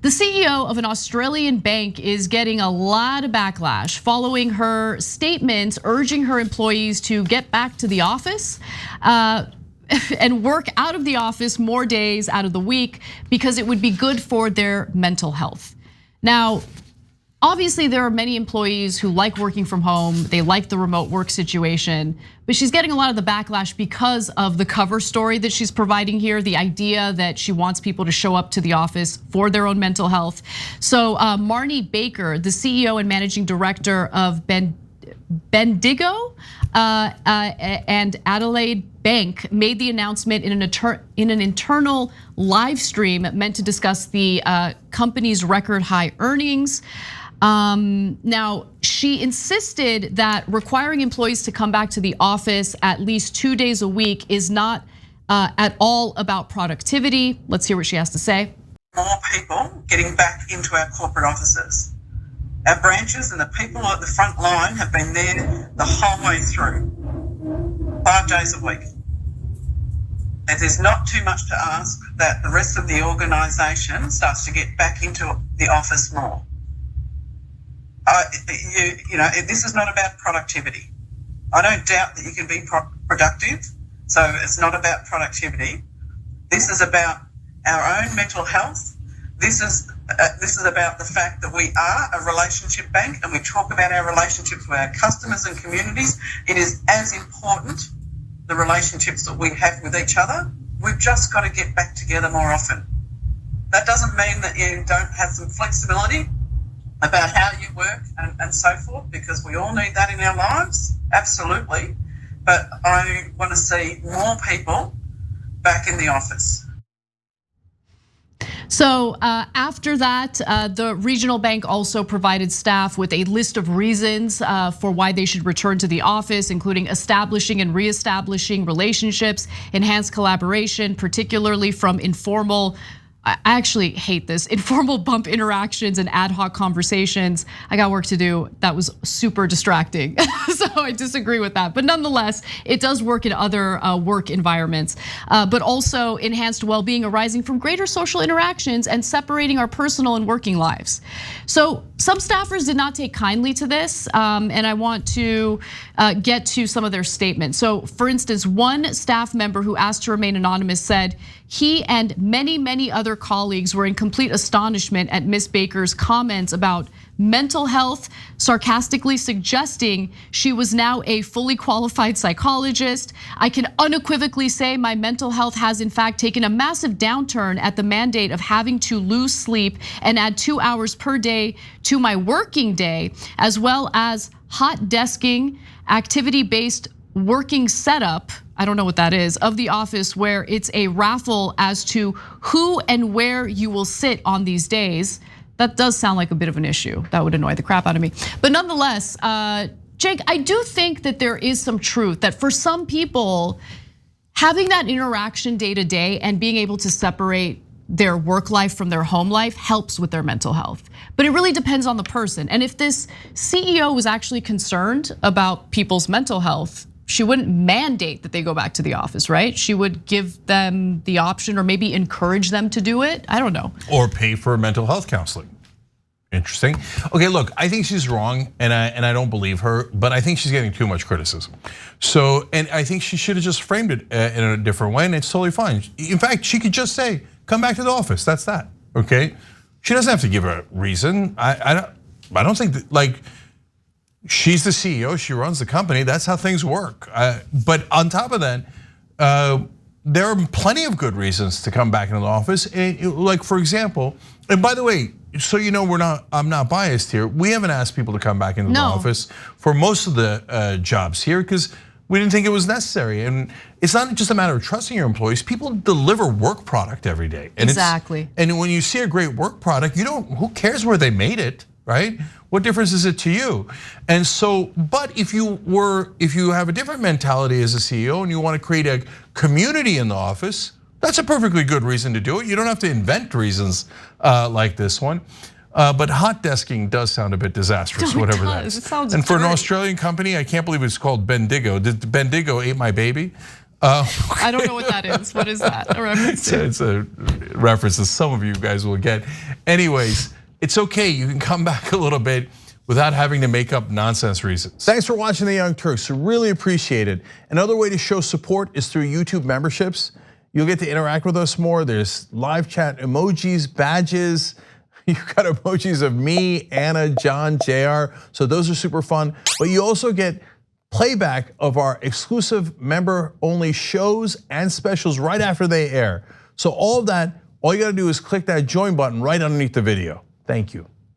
The CEO of an Australian bank is getting a lot of backlash following her statements urging her employees to get back to the office and work out of the office more days out of the week because it would be good for their mental health. Now, obviously, there are many employees who like working from home. They like the remote work situation, but she's getting a lot of the backlash because of the cover story that she's providing here, the idea that she wants people to show up to the office for their own mental health. So Marnie Baker, the CEO and managing director of Bendigo and Adelaide Bank, made the announcement in an internal live stream meant to discuss the company's record high earnings. Now, she insisted that requiring employees to come back to the office at least 2 days a week is not at all about productivity. Let's hear what she has to say. More people getting back into our corporate offices. Our branches and the people at the front line have been there the whole way through, 5 days a week. If there's not too much to ask that the rest of the organisation starts to get back into the office more. This is not about productivity. I don't doubt that you can be productive, so it's not about productivity. This is about our own mental health. This is about the fact that we are a relationship bank and we talk about our relationships with our customers and communities. It is as important, the relationships that we have with each other. We've just got to get back together more often. That doesn't mean that you don't have some flexibility about how you work and so forth, because we all need that in our lives, absolutely. But I want to see more people back in the office. So after that, the regional bank also provided staff with a list of reasons for why they should return to the office, including establishing and reestablishing relationships, enhanced collaboration, particularly from informal, I actually hate this, informal bump interactions and ad hoc conversations. I got work to do. That was super distracting. So I disagree with that. But nonetheless, it does work in other work environments. But also enhanced well-being arising from greater social interactions and separating our personal and working lives. So some staffers did not take kindly to this, and I want to get to some of their statements. So for instance, one staff member who asked to remain anonymous said he and many other colleagues were in complete astonishment at Ms. Baker's comments about mental health, sarcastically suggesting she was now a fully qualified psychologist. I can unequivocally say my mental health has in fact taken a massive downturn at the mandate of having to lose sleep and add 2 hours per day to my working day, as well as hot desking, activity-based working setup, I don't know what that is, of the office where it's a raffle as to who and where you will sit on these days. That does sound like a bit of an issue. That would annoy the crap out of me. But nonetheless, Jake, I do think that there is some truth that for some people, having that interaction day to day and being able to separate their work life from their home life helps with their mental health. But it really depends on the person. And if this CEO was actually concerned about people's mental health, she wouldn't mandate that they go back to the office, right? She would give them the option or maybe encourage them to do it. I don't know. Or pay for mental health counseling. Interesting. Okay, look, I think she's wrong and I don't believe her, but I think she's getting too much criticism. So, and I think she should have just framed it in a different way and it's totally fine. In fact, she could just say, come back to the office, that's that, okay? She doesn't have to give a reason. I don't think that, like, she's the CEO, she runs the company, that's how things work. But on top of that, there are plenty of good reasons to come back into the office. And like for example, and by the way, so you know I'm not biased here. We haven't asked people to come back into the office for most of the jobs here because we didn't think it was necessary. And it's not just a matter of trusting your employees. People deliver work product every day. And exactly. And when you see a great work product, who cares where they made it, right? What difference is it to you? And so, but if you have a different mentality as a CEO and you want to create a community in the office, that's a perfectly good reason to do it. You don't have to invent reasons like this one. But hot desking does sound a bit disastrous, whatever that is. It sounds and for dirty. an Australian company, I can't believe it's called Bendigo. Bendigo ate my baby. I don't know what that is. What is that a reference to? It's a reference that some of you guys will get. Anyways, it's okay. You can come back a little bit without having to make up nonsense reasons. Thanks for watching The Young Turks. Really appreciate it. Another way to show support is through YouTube memberships. You'll get to interact with us more. There's live chat emojis, badges. You've got emojis of me, Anna, John, JR. So those are super fun. But you also get playback of our exclusive member-only shows and specials right after they air. So all of that, all you gotta do is click that join button right underneath the video. Thank you.